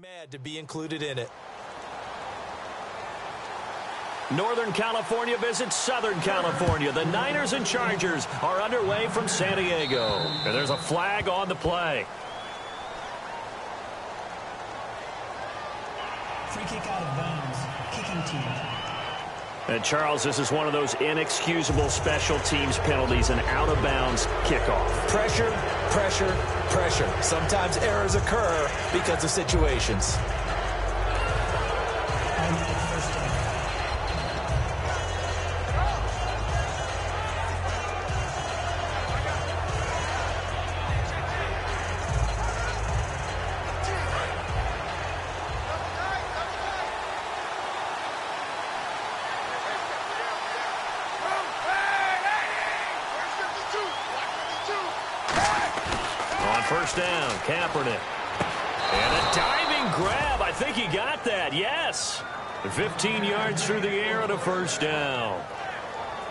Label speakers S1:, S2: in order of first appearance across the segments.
S1: mad to be included in it.
S2: Northern California visits Southern California. The Niners and Chargers are underway from San Diego. And there's a flag on the play.
S3: Free kick out of bounds. Kicking team.
S2: And Charles, this is one of those inexcusable special teams penalties, an out-of-bounds kickoff.
S1: Pressure, pressure, pressure. Sometimes errors occur because of situations.
S2: First down, Kaepernick. And a diving grab. I think he got that, yes. 15 yards through the air and a first down.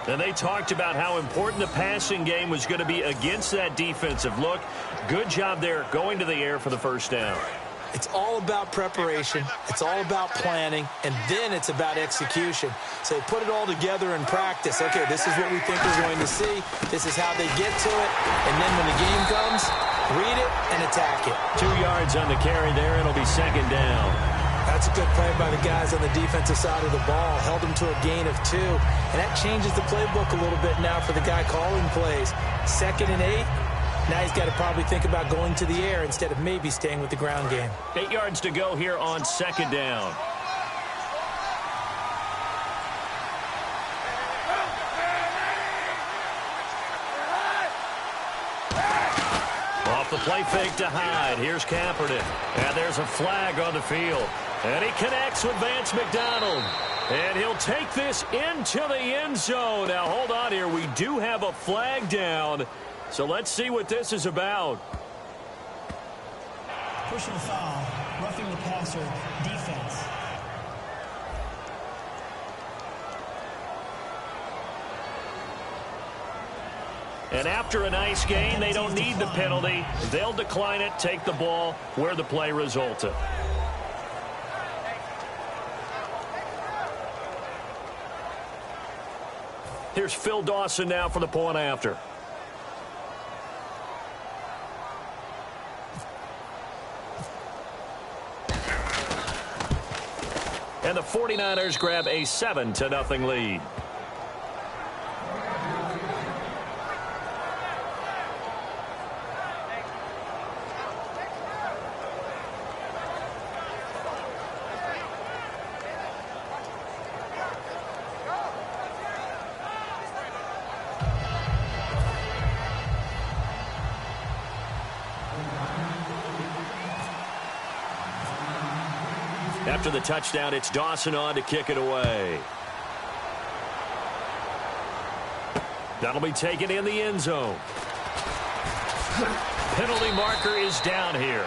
S2: And they talked about how important the passing game was going to be against that defensive look. Good job there going to the air for the first down.
S1: It's all about preparation. It's all about planning. And then it's about execution. So they put it all together in practice. Okay, this is what we think we're going to see. This is how they get to it. And then when the game comes, read it and attack it.
S2: 2 yards on the carry there. It'll be second down.
S1: That's a good play by the guys on the defensive side of the ball. Held them to a gain of 2. And that changes the playbook a little bit now for the guy calling plays. 2nd and 8. Now he's got to probably think about going to the air instead of maybe staying with the ground game.
S2: 8 yards to go here on second down. Off the play fake to Hyde. Here's Kaepernick. And there's a flag on the field. And he connects with Vance McDonald. And he'll take this into the end zone. Now, hold on here. We do have a flag down. So let's see what this is about.
S3: Personal foul, roughing the passer, defense.
S2: And after a nice game, they don't need the penalty. They'll decline it, take the ball where the play resulted. Here's Phil Dawson now for the point after. And the 49ers grab a 7-0 lead. After the touchdown, it's Dawson on to kick it away. That'll be taken in the end zone. Penalty marker is down here.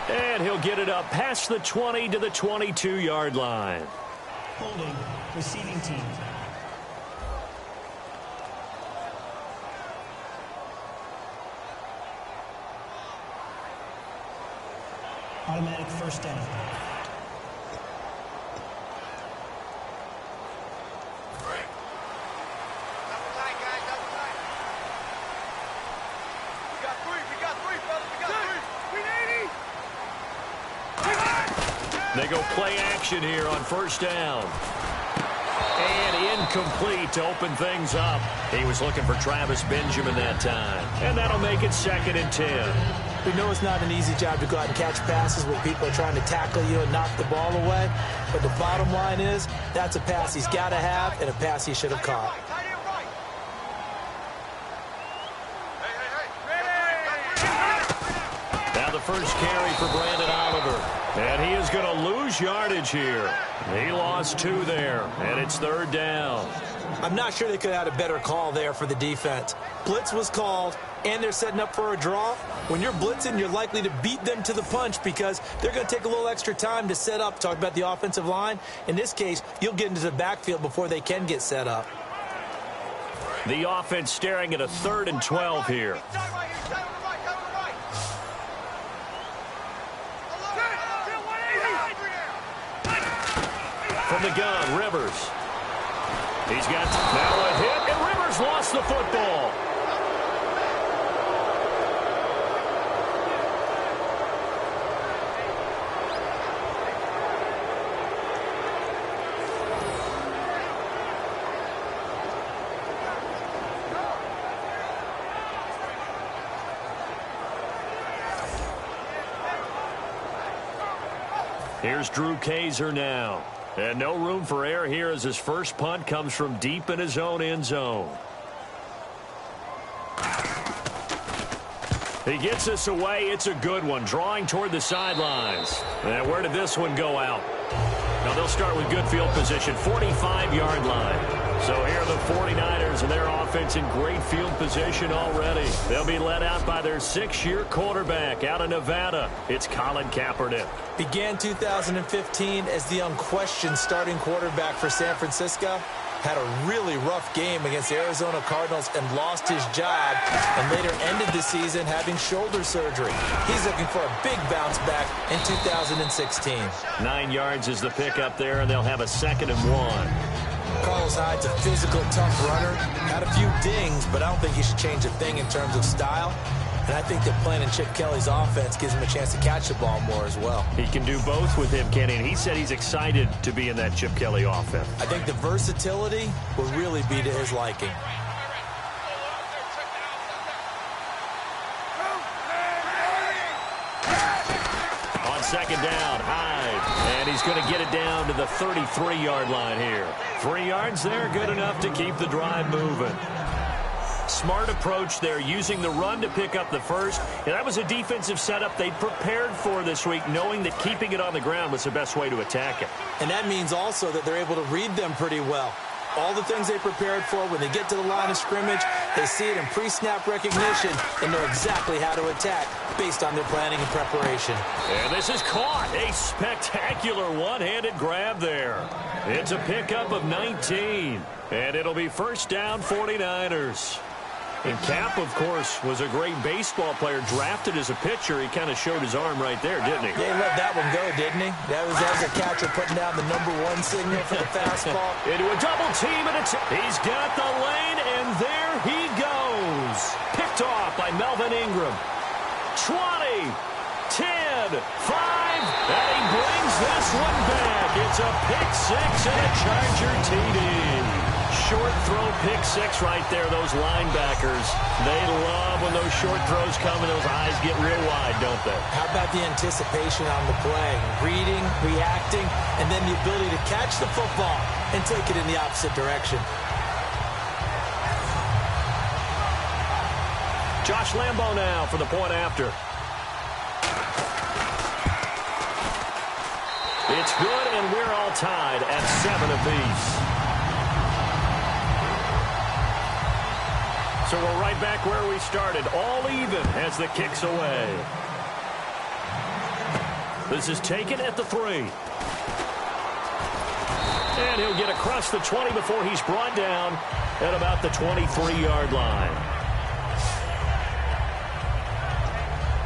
S2: And he'll get it up past the 20 to the 22-yard line.
S3: Holding, receiving team. Automatic first down.
S2: They go play action here on first down. And incomplete to open things up. He was looking for Travis Benjamin that time. And that'll make it 2nd and 10.
S1: We know it's not an easy job to go out and catch passes when people are trying to tackle you and knock the ball away. But the bottom line is, that's a pass he's got to have and a pass he should have caught.
S2: Now the first carry for Brandon Oliver. And he is going to lose yardage here. He lost 2 there, and it's 3rd down.
S1: I'm not sure they could have had a better call there for the defense. Blitz was called, and they're setting up for a draw. When you're blitzing, you're likely to beat them to the punch because they're going to take a little extra time to set up. Talk about the offensive line. In this case, you'll get into the backfield before they can get set up.
S2: The offense staring at a 3rd and 12 here. the gun, Rivers. He's got now a hit, and Rivers lost the football. Here's Drew Kaiser now. And no room for error here as his first punt comes from deep in his own end zone. He gets this away. It's a good one. Drawing toward the sidelines. And where did this one go out? Now they'll start with good field position. 45-yard line. So here are the 49ers and their offense in great field position already. They'll be led out by their 6-year quarterback out of Nevada. It's Colin Kaepernick.
S1: Began 2015 as the unquestioned starting quarterback for San Francisco. Had a really rough game against the Arizona Cardinals and lost his job, and later ended the season having shoulder surgery. He's looking for a big bounce back in 2016.
S2: 9 yards is the pickup there, and they'll have a 2nd and 1.
S1: Carlos Hyde's a physical, tough runner. Had a few dings, but I don't think he should change a thing in terms of style. And I think that playing in Chip Kelly's offense gives him a chance to catch the ball more as well.
S2: He can do both with him, Kenny, and he said he's excited to be in that Chip Kelly offense.
S1: I think the versatility will really be to his liking.
S2: On 2nd down, Hyde, and he's going to get it down to the 33-yard line here. 3 yards there, good enough to keep the drive moving. Smart approach there, using the run to pick up the first. And that was a defensive setup they prepared for this week, knowing that keeping it on the ground was the best way to attack it.
S1: And that means also that they're able to read them pretty well. All the things they prepared for, when they get to the line of scrimmage, they see it in pre-snap recognition and know exactly how to attack based on their planning and preparation.
S2: And this is caught. A spectacular one-handed grab there. It's a pickup of 19. And it'll be 1st down, 49ers. And Cap, of course, was a great baseball player, drafted as a pitcher. He kind of showed his arm right there, didn't he?
S1: Yeah, he let that one go, didn't he? That was a catcher putting down the #1 signal for the fastball.
S2: Into a double team, and he's got the lane, and there he goes. Picked off by Melvin Ingram. 20, 10, 5, and he brings this one back. It's a pick 6 and a Charger TD. Short throw pick 6 right there. Those linebackers, they love when those short throws come and those eyes get real wide, don't they?
S1: How about the anticipation on the play? Reading, reacting, and then the ability to catch the football and take it in the opposite direction.
S2: Josh Lambo now for the point after. It's good, and we're all tied at 7 apiece. So we're right back where we started, all even as the kick's away. This is taken at the 3. And he'll get across the 20 before he's brought down at about the 23-yard line.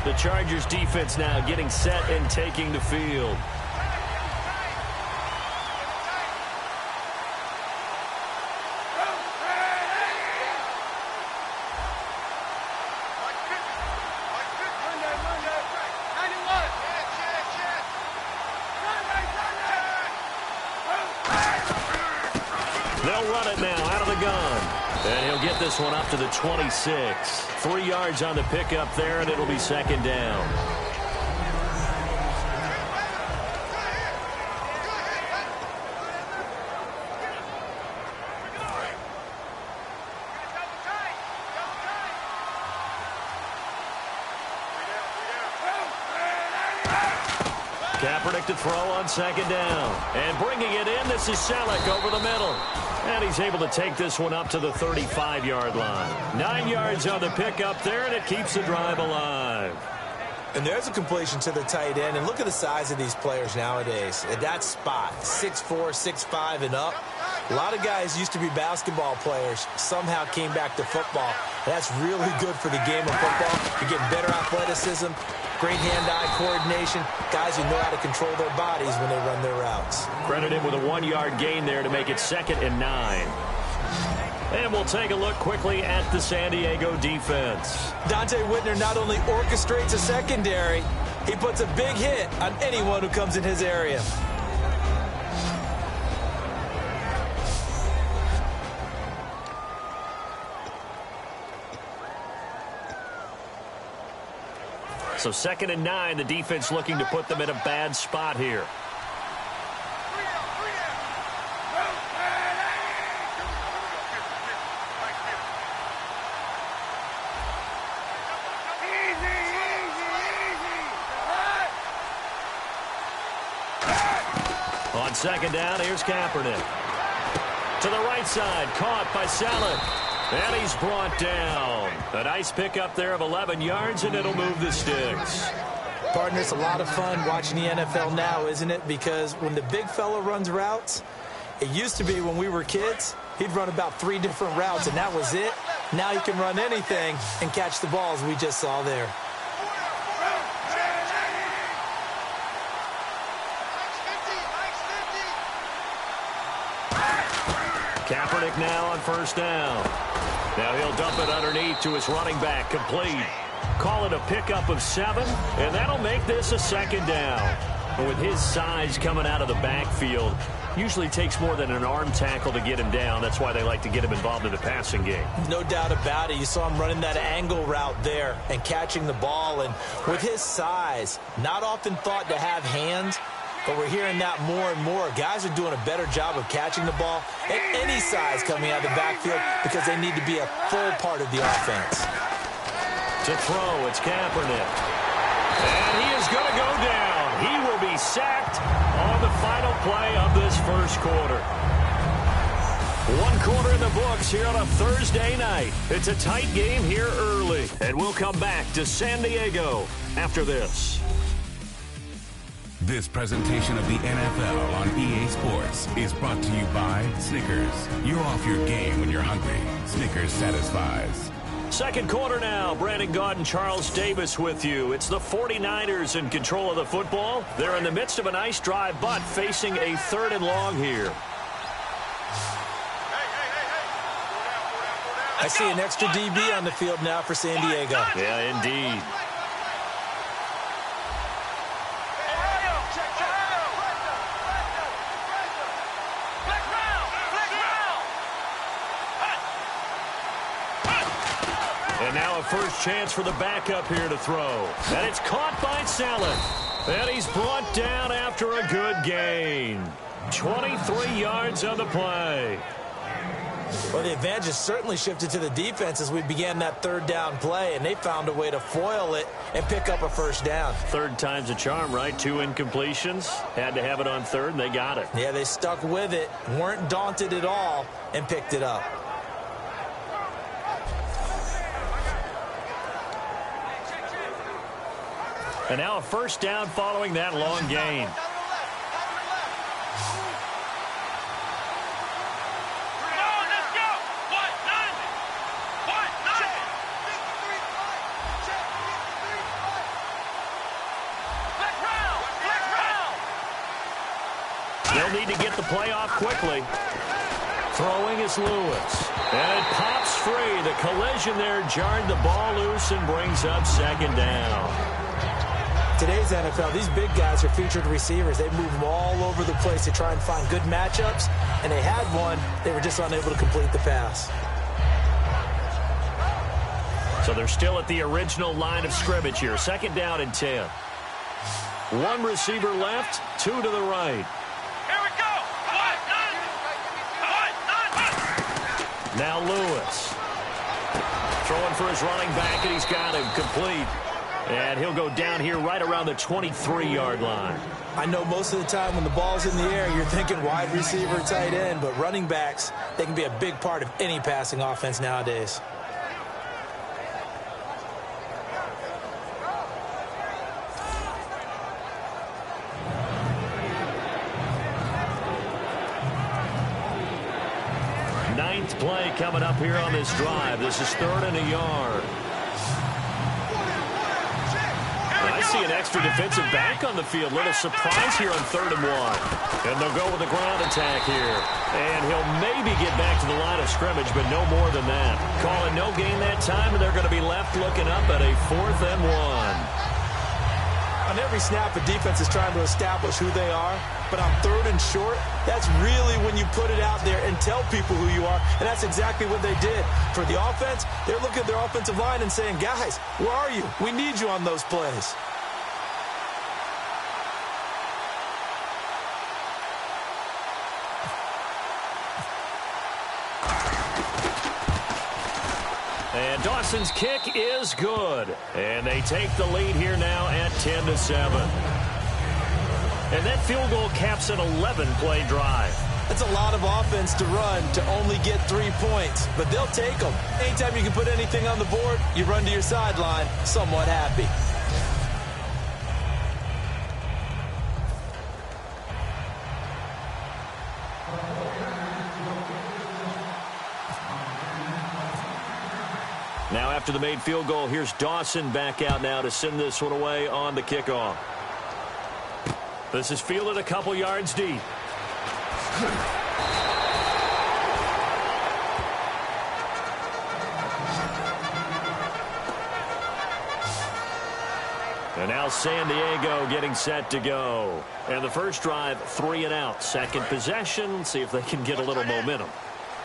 S2: The Chargers defense now getting set and taking the field. They'll run it now out of the gun. And he'll get this one up to the 26. 3 yards on the pickup there, and it'll be 2nd down. Kaepernick to throw on 2nd down. And bringing it in, this is Selleck over the middle. And he's able to take this one up to the 35-yard line. 9 yards on the pickup there, and it keeps the drive alive.
S1: And there's a completion to the tight end. And look at the size of these players nowadays. At that spot, 6'4", 6'5", and up. A lot of guys used to be basketball players, somehow came back to football. That's really good for the game of football. You're getting better athleticism, great hand-eye coordination, guys who know how to control their bodies when they run their routes.
S2: Credit him with a 1-yard gain there to make it 2nd and 9. And we'll take a look quickly at the San Diego defense.
S1: Dante Whitner not only orchestrates a secondary, he puts a big hit on anyone who comes in his area.
S2: So 2nd and 9, the defense looking to put them in a bad spot here. On 2nd down, here's Kaepernick. To the right side, caught by Saleh. And he's brought down. A nice pickup there of 11 yards, and it'll move the sticks.
S1: Partner, it's a lot of fun watching the NFL now, isn't it? Because when the big fella runs routes, it used to be when we were kids, he'd run about 3 different routes, and that was it. Now he can run anything and catch the balls we just saw there.
S2: Kaepernick now on 1st down. Now he'll dump it underneath to his running back, complete. Call it a pickup of 7, and that'll make this a 2nd down. And with his size coming out of the backfield, usually takes more than an arm tackle to get him down. That's why they like to get him involved in the passing game.
S1: No doubt about it. You saw him running that angle route there and catching the ball. And with his size, not often thought to have hands, but we're hearing that more and more. Guys are doing a better job of catching the ball at any size coming out of the backfield because they need to be a full part of the offense.
S2: To throw, it's Kaepernick. And he is going to go down. He will be sacked on the final play of this first quarter. 1 quarter in the books here on a Thursday night. It's a tight game here early. And we'll come back to San Diego after this.
S4: This presentation of the NFL on EA Sports is brought to you by Snickers. You're off your game when you're hungry. Snickers satisfies.
S2: 2nd quarter now. Brandon Gaud and Charles Davis with you. It's the 49ers in control of the football. They're in the midst of a nice drive, but facing a 3rd and long here.
S1: I see an extra DB on the field now for San Diego.
S2: Yeah, indeed. And now a first chance for the backup here to throw. And it's caught by Saleh. And he's brought down after a good gain. 23 yards on the play.
S1: Well, the advantage has certainly shifted to the defense as we began that 3rd down play, and they found a way to foil it and pick up a 1st down.
S2: 3rd time's a charm, right? 2 incompletions. Had to have it on 3rd, and they got it.
S1: Yeah, they stuck with it, weren't daunted at all, and picked it up.
S2: And now a 1st down following that long gain. They'll need to get the play off quickly. Throwing is Lewis. And it pops free. The collision there jarred the ball loose and brings up 2nd down.
S1: Today's NFL, these big guys are featured receivers. They move them all over the place to try and find good matchups, and they had one. They were just unable to complete the pass.
S2: So they're still at the original line of scrimmage here. 2nd down and 10. 1 receiver left, 2 to the right.
S5: Here we go.
S2: Now Lewis. Throwing for his running back, and he's got him complete. And he'll go down here right around the 23-yard line.
S1: I know most of the time when the ball's in the air, you're thinking wide receiver, tight end, but running backs, they can be a big part of any passing offense nowadays.
S2: Ninth play coming up here on this drive. This is 3rd and a yard. I see an extra defensive back on the field. Little surprise here on 3rd and 1. And they'll go with a ground attack here. And he'll maybe get back to the line of scrimmage, but no more than that. Calling no gain that time, and they're going to be left looking up at a 4th and 1.
S1: On every snap, a defense is trying to establish who they are. But on 3rd and short, that's really when you put it out there and tell people who you are. And that's exactly what they did. For the offense, they're looking at their offensive line and saying, guys, where are you? We need you on those plays.
S2: And Dawson's kick is good. And they take the lead here now at 10-7. And that field goal caps an 11-play drive.
S1: That's a lot of offense to run to only get 3 points, but they'll take them. Anytime you can put anything on the board, you run to your sideline somewhat happy.
S2: Now after the made field goal, here's Dawson back out now to send this one away on the kickoff. This is fielded a couple yards deep. And now San Diego getting set to go. And the first drive, 3 and out. Second possession, see if they can get a little momentum.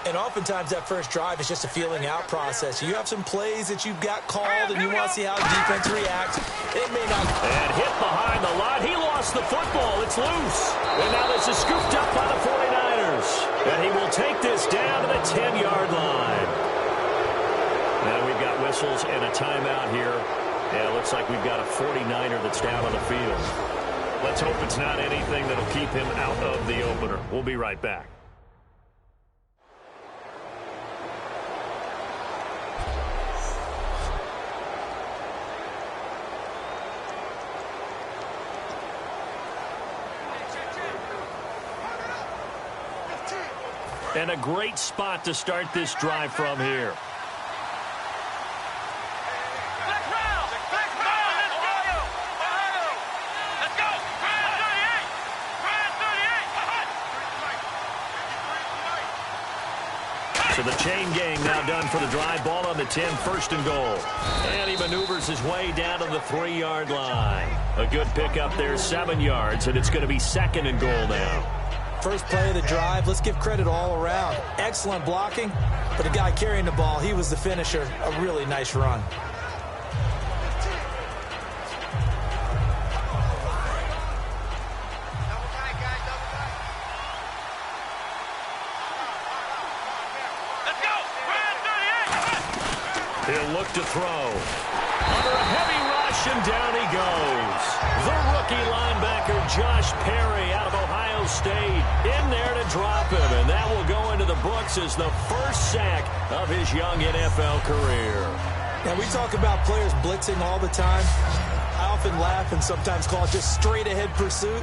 S1: And oftentimes that first drive is just a feeling out process. You have some plays that you've got called and you want to see how the defense reacts. It may not.
S2: And hit behind the line. He lost the football. It's loose. And now this is scooped up by the 49ers. And he will take this down to the 10-yard line. Now we've got whistles and a timeout here. And it looks like we've got a 49er that's down on the field. Let's hope it's not anything that'll keep him out of the opener. We'll be right back. And a great spot to start this drive from here. So the chain gang now done for the drive. Ball on the 10, 1st and goal. And he maneuvers his way down to the 3-yard line. A good pickup there, 7 yards, and it's going to be 2nd and goal now.
S1: First play of the drive, let's give credit all around. Excellent blocking, but the guy carrying the ball, he was the finisher. A really nice run.
S2: He'll look to throw. Under a heavy rush, and down he goes. The rookie linebacker, Josh Perry, out of Ohio State, in there to drop him. And that will go into the books as the first sack of his young NFL career.
S1: Now, we talk about players blitzing all the time. I often laugh and sometimes call it just straight-ahead pursuit.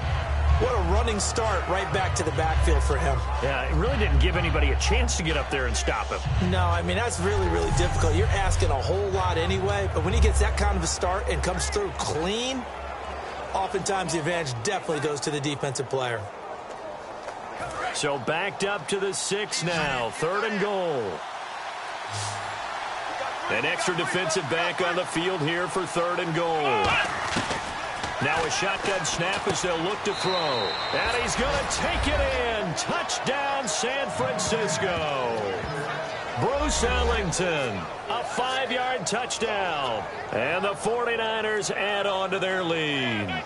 S1: What a running start right back to the backfield for him.
S2: Yeah, it really didn't give anybody a chance to get up there and stop him.
S1: No, I mean, that's really, really difficult. You're asking a whole lot anyway, but when he gets that kind of a start and comes through clean, oftentimes the advantage definitely goes to the defensive player.
S2: So backed up to the 6 now, 3rd and goal. An extra defensive back on the field here for 3rd and goal. Now a shotgun snap as they'll look to throw. And he's going to take it in. Touchdown, San Francisco. Bruce Ellington, a 5-yard touchdown. And the 49ers add on to their lead.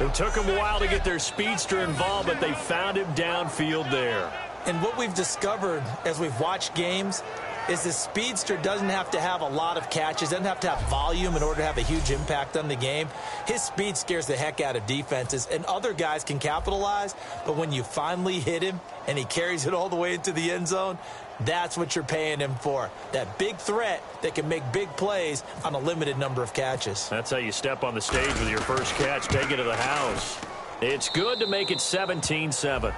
S2: It took them a while to get their speedster involved, but they found him downfield there.
S1: And what we've discovered as we've watched games is the speedster doesn't have to have a lot of catches, doesn't have to have volume in order to have a huge impact on the game. His speed scares the heck out of defenses, and other guys can capitalize, but when you finally hit him and he carries it all the way into the end zone, that's what you're paying him for. That big threat that can make big plays on a limited number of catches.
S2: That's how you step on the stage with your first catch, take it to the house. It's good to make it 17-7.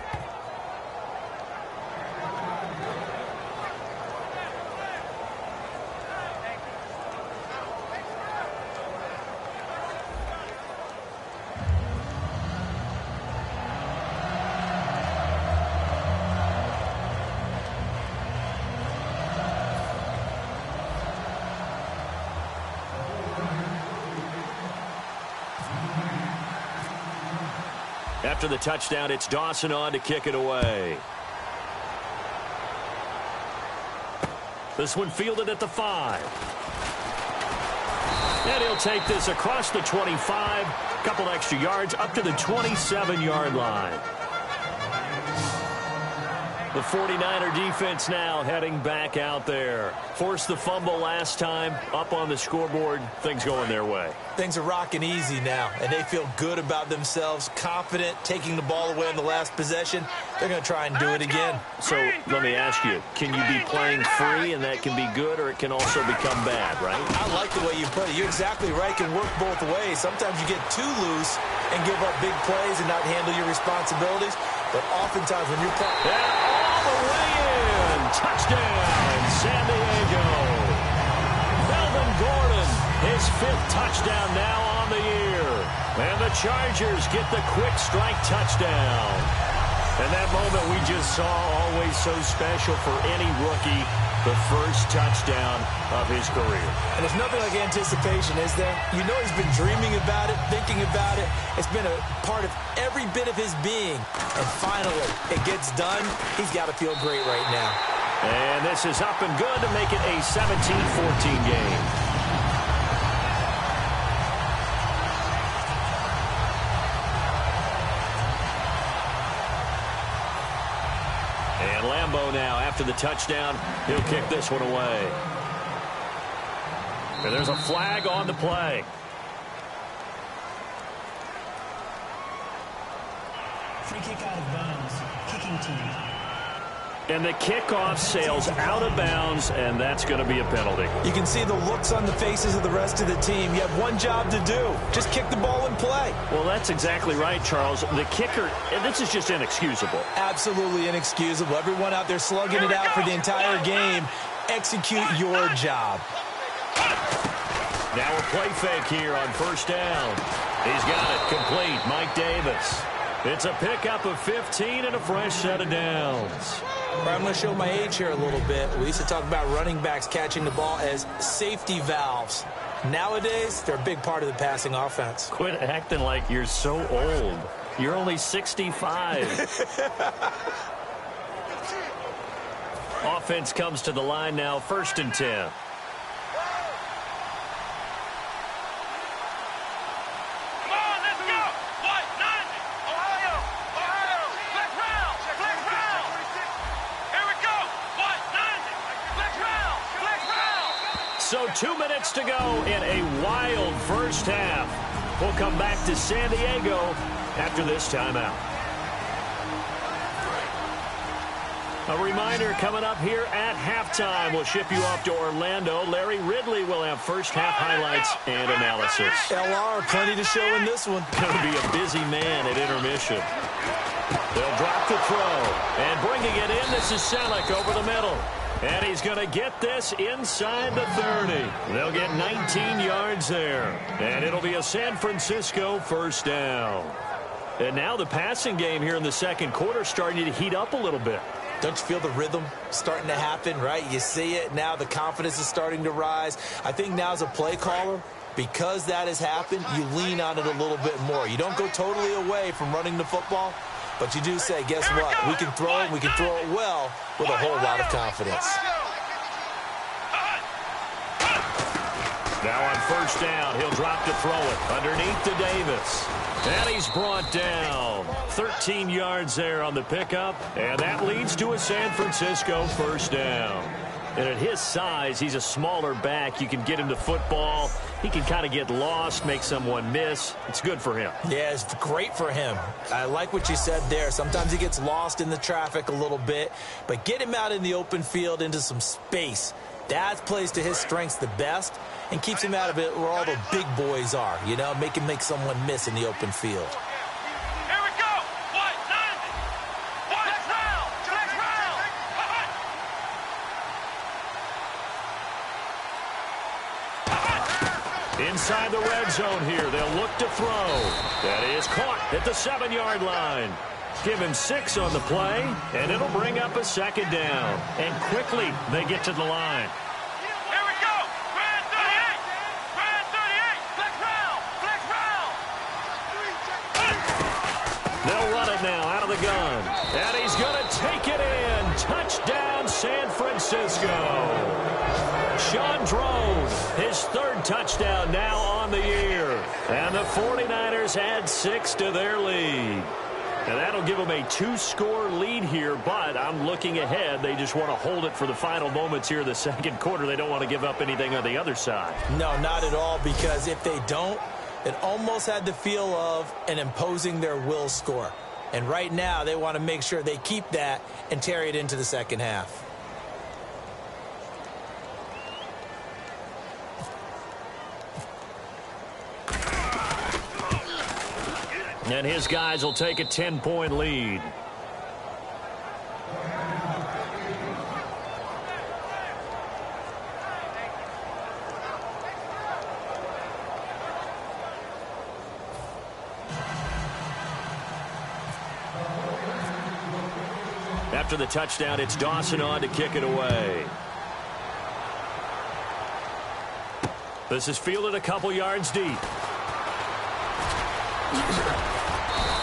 S2: After the touchdown, it's Dawson on to kick it away. This one fielded at the 5. And he'll take this across the 25, a couple extra yards up to the 27-yard line. The 49er defense now heading back out there. Forced the fumble last time, up on the scoreboard, things going their way.
S1: Things are rocking easy now, and they feel good about themselves, confident, taking the ball away in the last possession. They're going to try and do it again.
S2: So let me ask you, can you be playing free and that can be good, or it can also become bad, right?
S1: I like the way you put it. You're exactly right. It can work both ways. Sometimes you get too loose and give up big plays and not handle your responsibilities. But oftentimes when you're playing...
S2: all the way in. Touchdown, San Diego. Melvin Gordon, his 5th touchdown now on the year. And the Chargers get the quick strike touchdown. And that moment we just saw, always so special for any rookie, the first touchdown of his career.
S1: And there's nothing like anticipation, is there? You know he's been dreaming about it, thinking about it. It's been a part of every bit of his being. And finally, it gets done. He's got to feel great right now.
S2: And this is up and good to make it a 17-14 game. And Lambeau now, after the touchdown, he'll kick this one away. And there's a flag on the play.
S3: Free kick out of bounds. Kicking team.
S2: And the kickoff sails out of bounds, and that's going to be a penalty.
S1: You can see the looks on the faces of the rest of the team. You have one job to do. Just kick the ball and play.
S2: Well, that's exactly right, Charles. The kicker, and this is just inexcusable.
S1: Absolutely inexcusable. Everyone out there slugging it out for the entire game. Execute your job.
S2: Now a play fake here on first down. He's got it complete. Mike Davis. It's a pickup of 15 and a fresh set of downs.
S1: I'm going to show my age here a little bit. We used to talk about running backs catching the ball as safety valves. Nowadays, they're a big part of the passing offense.
S2: Quit acting like you're so old. You're only 65. Offense comes to the line now, 1st and 10. So 2 minutes to go in a wild first half. We'll come back to San Diego after this timeout. A reminder coming up here at halftime. We'll ship you off to Orlando. Larry Ridley will have first half highlights and analysis.
S1: LR, plenty to show in this one.
S2: Going to be a busy man at intermission. They'll drop the throw. And bringing it in, this is Selleck over the middle. And he's going to get this inside the 30. They'll get 19 yards there. And it'll be a San Francisco first down. And now the passing game here in the second quarter starting to heat up a little bit.
S1: Don't you feel the rhythm starting to happen, right? You see it. Now the confidence is starting to rise. I think now as a play caller, because that has happened, you lean on it a little bit more. You don't go totally away from running the football. But you do say, guess what? We can throw it. We can throw it well with a whole lot of confidence.
S2: Now on first down, he'll drop to throw it underneath to Davis. And he's brought down. 13 yards there on the pickup. And that leads to a San Francisco first down. And at his size, he's a smaller back. You can get him to football. He can kind of get lost, make someone miss. It's good for him.
S1: Yeah, it's great for him. I like what you said there. Sometimes he gets lost in the traffic a little bit. But get him out in the open field into some space. That plays to his strengths the best and keeps him out of it where all the big boys are. You know, make him make someone miss in the open field. Inside the red zone here, they'll look to throw. That is caught at the 7-yard line. Give him 6 on the play, and it'll bring up a second down. And quickly, they get to the line.
S5: Here we go. Brand 38. Brand 38. Flex round. Flex round.
S2: The They'll run it now out of the gun. And he's going to take it in. Touchdown, San Francisco. Sean Drone, his third touchdown now on the year. And the 49ers add 6 to their lead. And that'll give them a 2-score lead here, but I'm looking ahead. They just want to hold it for the final moments here in the second quarter. They don't want to give up anything on the other side.
S1: No, not at all, because if they don't, it almost had the feel of an imposing their will score. And right now, they want to make sure they keep that and carry it into the second half.
S2: And his guys will take a 10-point lead. After the touchdown, it's Dawson on to kick it away. This is fielded a couple yards deep.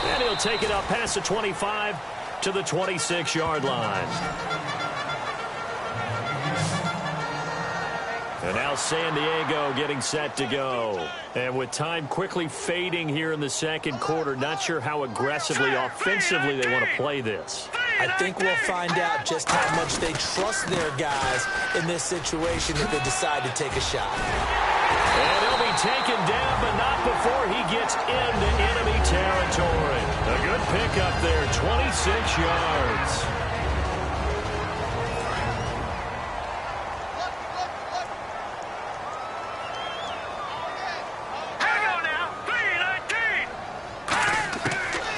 S2: And he'll take it up past the 25 to the 26-yard line. And now San Diego getting set to go. And with time quickly fading here in the second quarter, not sure how aggressively, offensively they want to play this.
S1: I think we'll find out just how much they trust their guys in this situation if they decide to take a shot.
S2: And he'll be taken down, but not before he gets into enemy territory. A good pickup there, 26 yards.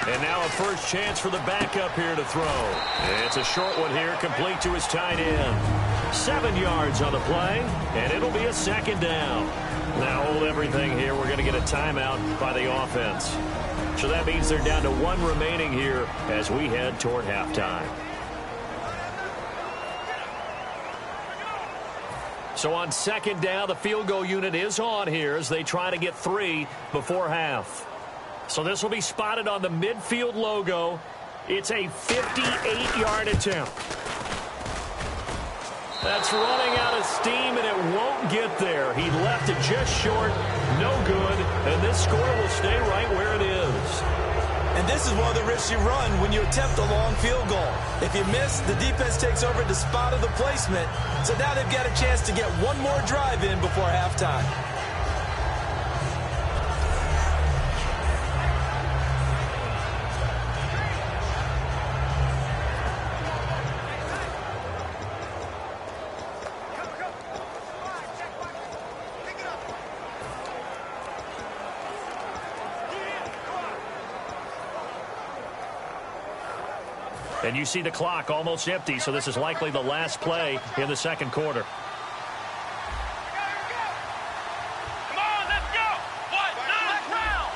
S2: And now a first chance for the backup here to throw. It's a short one here, complete to his tight end. 7 yards on the play, and it'll be a second down. Now hold everything here. We're going to get a timeout by the offense. So that means they're down to 1 remaining here as we head toward halftime. So on second down, the field goal unit is on here as they try to get 3 before half. So this will be spotted on the midfield logo. It's a 58-yard attempt. That's running out of steam, and it won't get there. He left it just short, no good, and this score will stay right where it is.
S1: And this is one of the risks you run when you attempt a long field goal. If you miss, the defense takes over the spot of the placement. So now they've got a chance to get one more drive in before halftime.
S2: And you see the clock almost empty, so this is likely the last play in the second quarter.
S5: Come on, let's go! What? Flex round!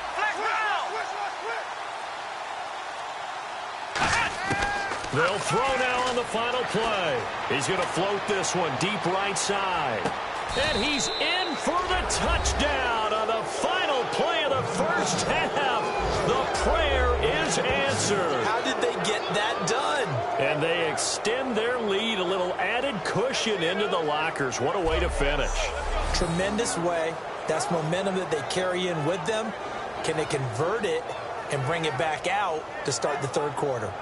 S2: They'll throw now on the final play. He's going to float this one deep right side. And he's in for the touchdown on the final play of the first half. The prayer is answered.
S1: How did they get that done?
S2: And they extend their lead, a little added cushion into the lockers. What a way to finish.
S1: Tremendous way. That's momentum that they carry in with them. Can they convert it and bring it back out to start the third quarter?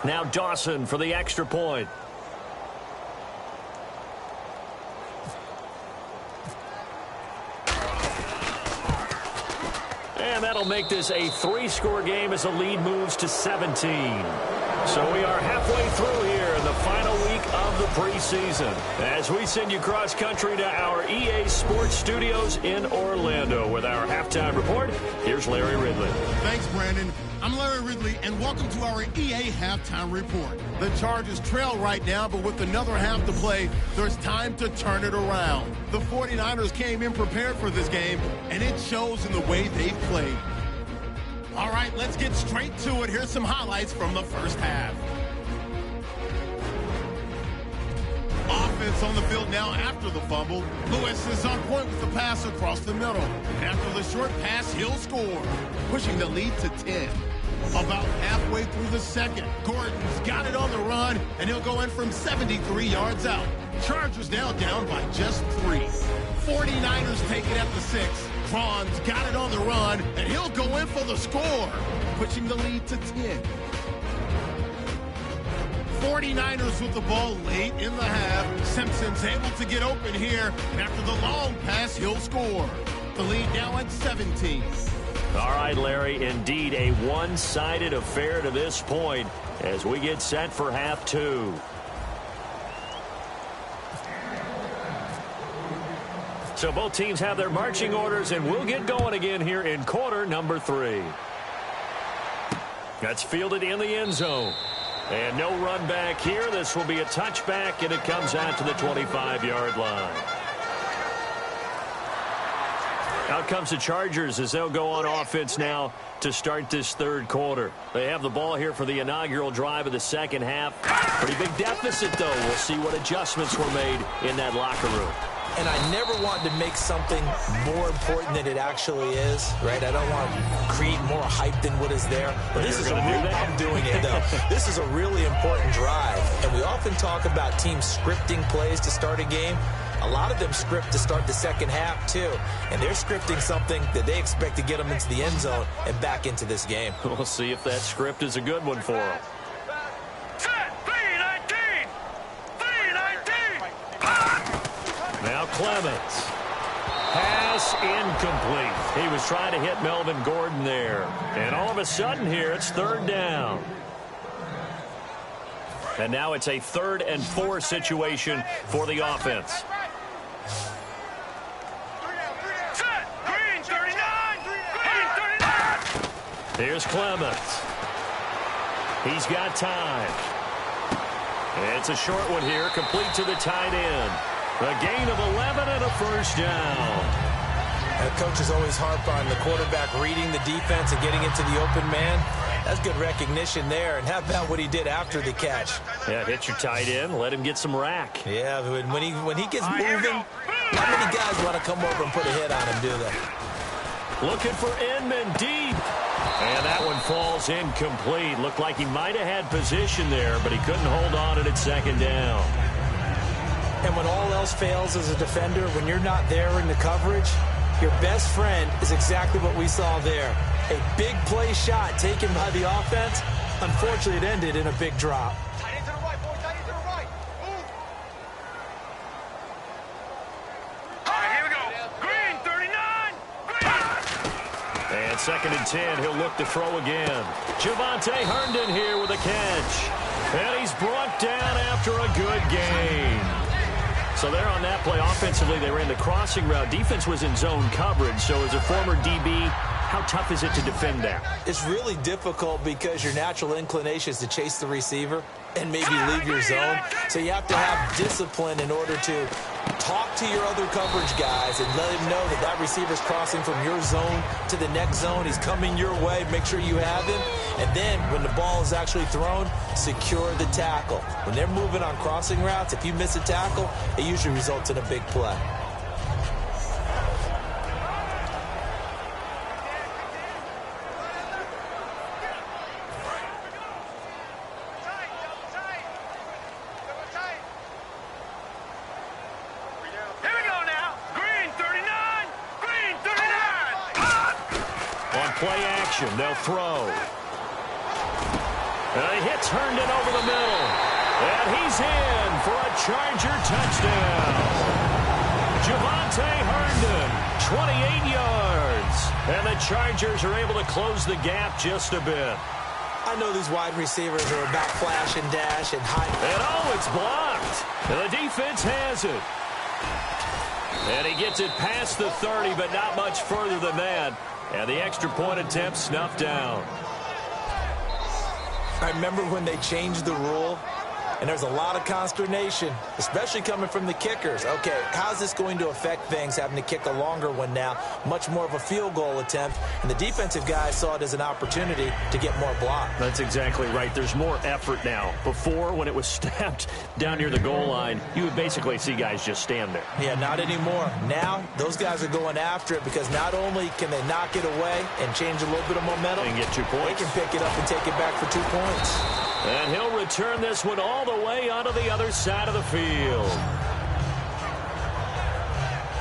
S2: Now Dawson for the extra point. And that'll make this a 3-score game as the lead moves to 17. So we are halfway through here in the final week of the preseason. As we send you cross-country to our EA Sports Studios in Orlando with our halftime report, here's Larry Ridley.
S6: Thanks, Brandon. I'm Larry Ridley, and welcome to our EA Halftime Report. The Chargers trail right now, but with another half to play, there's time to turn it around. The 49ers came in prepared for this game, and it shows in the way they've played. All right, let's get straight to it. Here's some highlights from the first half. Offense on the field now after the fumble. Lewis is on point with the pass across the middle. And after the short pass, he'll score, pushing the lead to 10. About halfway through the second, Gordon's got it on the run, and he'll go in from 73 yards out. Chargers now down by just 3. 49ers take it at the 6. Tron's got it on the run, and he'll go in for the score, pushing the lead to 10. 49ers with the ball late in the half. Simpson's able to get open here, and after the long pass, he'll score. The lead now at 17.
S2: All right, Larry, indeed a one-sided affair to this point as we get set for half 2. So both teams have their marching orders, and we'll get going again here in quarter number 3. That's fielded in the end zone. And no run back here. This will be a touchback, and it comes out to the 25-yard line. Out comes the Chargers as they'll go on offense now to start this third quarter. They have the ball here for the inaugural drive of the second half. Pretty big deficit, though. We'll see what adjustments were made in that locker room.
S1: And I never want to make something more important than it actually is, right? I don't want to create more hype than what is there. But this is a real, I'm doing it, though. This is a really important drive. And we often talk about teams scripting plays to start a game. A lot of them script to start the second half, too. And they're scripting something that they expect to get them into the end zone and back into this game.
S2: We'll see if that script is a good one for them. Now Clements. Pass incomplete. He was trying to hit Melvin Gordon there. And all of a sudden here, it's third down. And now it's a 3rd and 4 situation for the offense. Here's Clements. He's got time. It's a short one here, complete to the tight end. A gain of 11 and a first down.
S1: And coaches always harp on the quarterback reading the defense and getting into the open man. That's good recognition there. And how about what he did after the catch?
S2: Yeah, hit your tight end, let him get some rack.
S1: Yeah, when he gets moving, not many guys want to come over and put a hit on him, do they?
S2: Looking for Inman deep. And that one falls incomplete. Looked like he might have had position there, but he couldn't hold on at second down.
S1: And when all else fails as a defender, when you're not there in the coverage, your best friend is exactly what we saw there. A big play shot taken by the offense. Unfortunately, it ended in a big drop.
S5: Tight end to the right, boy. Tight end to the right. Move. All right, here we go. Green, 39. Green.
S2: And 2nd and 10. He'll look to throw again. Javonte Herndon here with a catch. And he's brought down after a good gain. So there on that play, offensively, they ran the crossing route. Defense was in zone coverage. So as a former DB, how tough is it to defend that?
S1: It's really difficult because your natural inclination is to chase the receiver and maybe leave your zone. So you have to have discipline in order to talk to your other coverage guys and let him know that that receiver's crossing from your zone to the next zone. He's coming your way. Make sure you have him. And then when the ball is actually thrown, secure the tackle. When they're moving on crossing routes, if you miss a tackle, it usually results in a big play.
S2: Play action. They'll throw. And he hits Herndon over the middle. And he's in for a Charger touchdown. Javonte Herndon, 28 yards. And the Chargers are able to close the gap just a bit.
S1: I know these wide receivers are about flash and dash and high.
S2: And oh, it's blocked. And the defense has it. And he gets it past the 30, but not much further than that. And the extra point attempt snuffed down.
S1: I remember when they changed the rule and there's a lot of consternation, especially coming from the kickers. Okay, how's this going to affect things, having to kick a longer one now, much more of a field goal attempt, and the defensive guys saw it as an opportunity to get more block.
S2: That's exactly right. There's more effort now. Before, when it was snapped down near the goal line, you would basically see guys just stand there.
S1: Yeah, not anymore. Now, those guys are going after it because not only can they knock it away and change a little bit of momentum,
S2: and get 2 points.
S1: they can pick it up and take it back for 2 points.
S2: And he'll return this one all the way onto the other side of the field.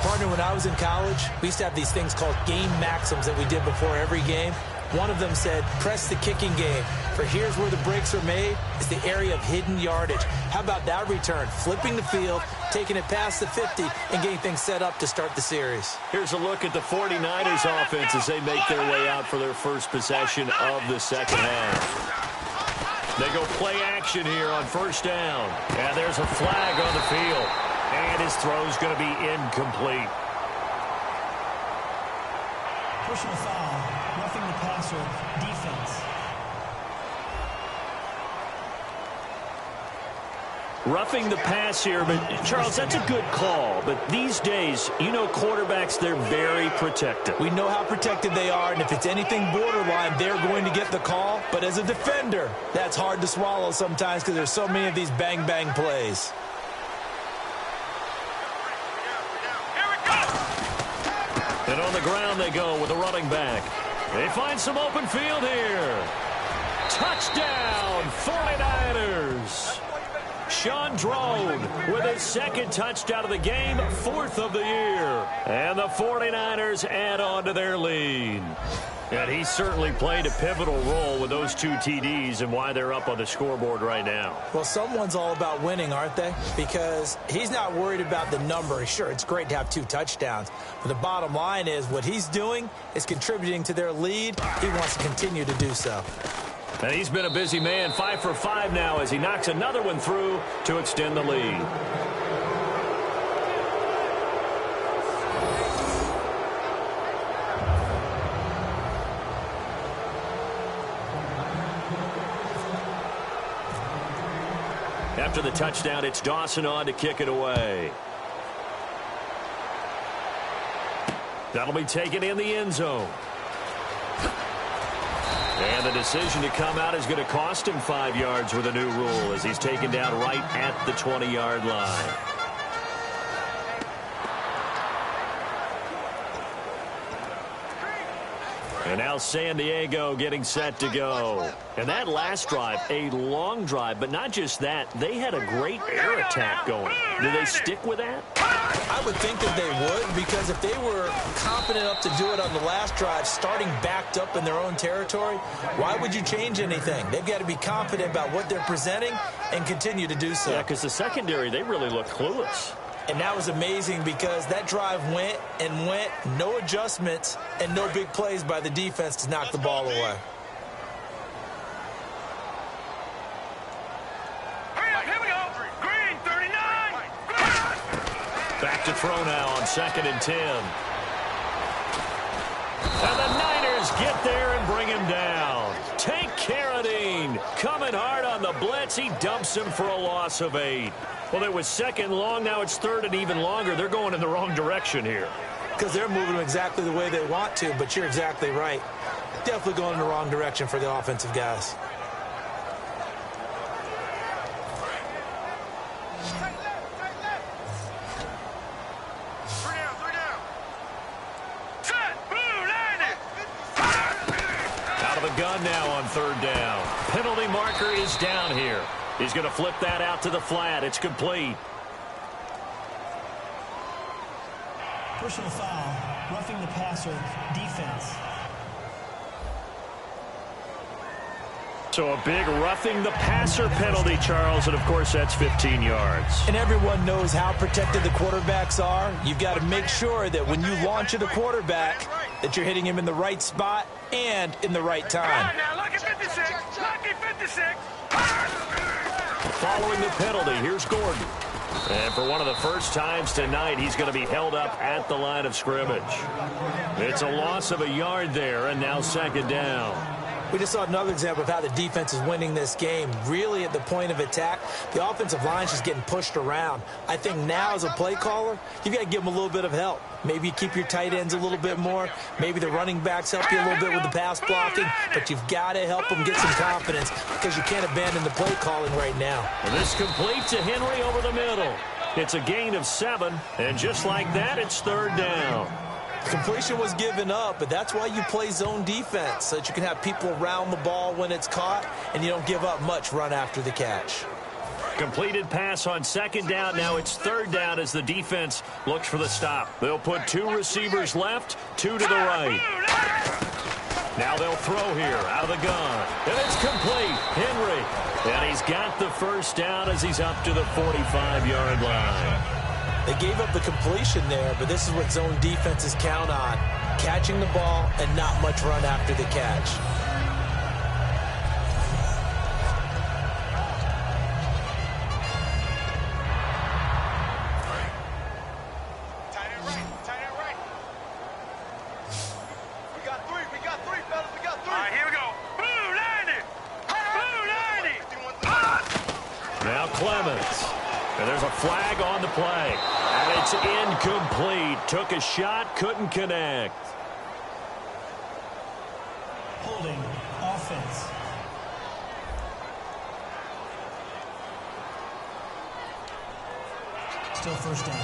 S1: Partner, when I was in college, we used to have these things called game maxims that we did before every game. One of them said, press the kicking game. For here's where the breaks are made. It's the area of hidden yardage. How about that return? Flipping the field, taking it past the 50, and getting things set up to start the series.
S2: Here's a look at the 49ers offense as they make their way out for their first possession of the second half. They go play action here on first down. And there's a flag on the field. And his throw's going to be incomplete.
S3: Personal foul, roughing the passer, defense.
S2: Roughing the pass here, but Charles, that's a good call. But these days, you know quarterbacks, they're very protected.
S1: We know how protected they are, and if it's anything borderline, they're going to get the call. But as a defender, that's hard to swallow sometimes because there's so many of these bang-bang plays.
S2: And on the ground they go with a running back. They find some open field here. Touchdown, 49ers. Sean Drone with his second touchdown of the game, 4th of the year. And the 49ers add on to their lead. And he certainly played a pivotal role with those 2 TDs and why they're up on the scoreboard right now.
S1: Well, someone's all about winning, aren't they? Because he's not worried about the number. Sure, it's great to have 2 touchdowns. But the bottom line is what he's doing is contributing to their lead. He wants to continue to do so.
S2: And he's been a busy man, 5 for 5 now as he knocks another one through to extend the lead. After the touchdown, it's Dawson on to kick it away. That'll be taken in the end zone. And the decision to come out is going to cost him 5 yards with a new rule as he's taken down right at the 20-yard line. And now San Diego getting set to go. And that last drive, a long drive, but not just that. They had a great air attack going. Do they stick with that?
S1: I would think that they would, because if they were confident enough to do it on the last drive, starting backed up in their own territory, why would you change anything? They've got to be confident about what they're presenting and continue to do so.
S2: Yeah, because the secondary, they really look clueless.
S1: And that was amazing because that drive went and went, no adjustments and no big plays by the defense to knock the ball away.
S5: Here we go. Green, 39.
S2: Back to throw now on 2nd and 10. And the Niners get there and bring him down. Tank Carradine coming hard on the blitz. He dumps him for a loss of 8. Well, it was 2nd long. Now it's 3rd and even longer. They're going in the wrong direction here.
S1: Because they're moving exactly the way they want to, but you're exactly right. Definitely going in the wrong direction for the offensive guys.
S2: Out of the gun now on 3rd down. Penalty marker is down here. He's going to flip that out to the flat. It's complete.
S3: Personal foul, roughing the passer, defense.
S2: So a big roughing the passer penalty, Charles, and of course that's 15 yards.
S1: And everyone knows how protected the quarterbacks are. You've got to make sure that when you launch at a quarterback, that you're hitting him in the right spot and in the right time.
S5: Now, lucky 56. Lucky 56.
S2: Following the penalty, here's Gordon. And for one of the first times tonight, he's going to be held up at the line of scrimmage. It's a loss of a yard there, and now 2nd down.
S1: We just saw another example of how the defense is winning this game. Really, at the point of attack, the offensive line is just getting pushed around. I think now, as a play caller, you've got to give them a little bit of help. Maybe you keep your tight ends a little bit more. Maybe the running backs help you a little bit with the pass blocking. But you've got to help them get some confidence because you can't abandon the play calling right now.
S2: And this complete to Henry over the middle. It's a gain of 7, and just like that, it's 3rd down.
S1: Completion was given up, but that's why you play zone defense, so that you can have people around the ball when it's caught, and you don't give up much run after the catch.
S2: Completed pass on 2nd down. Now it's 3rd down as the defense looks for the stop. They'll put 2 receivers left, 2 to the right. Now they'll throw here out of the gun. And it's complete. Henry. And he's got the 1st down as he's up to the 45-yard line.
S1: They gave up the completion there, but this is what zone defenses count on. Catching the ball and not much run after the catch.
S2: Flag on the play, and it's incomplete. Took a shot, couldn't connect.
S3: Holding offense. Still 1st down.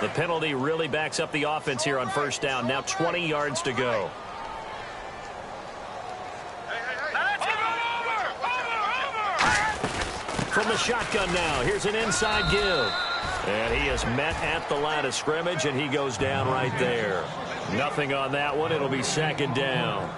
S2: The penalty really backs up the offense here on 1st down. Now 20 yards to go. From the shotgun now, here's an inside give. And he is met at the line of scrimmage, and he goes down right there. Nothing on that one. It'll be 2nd down.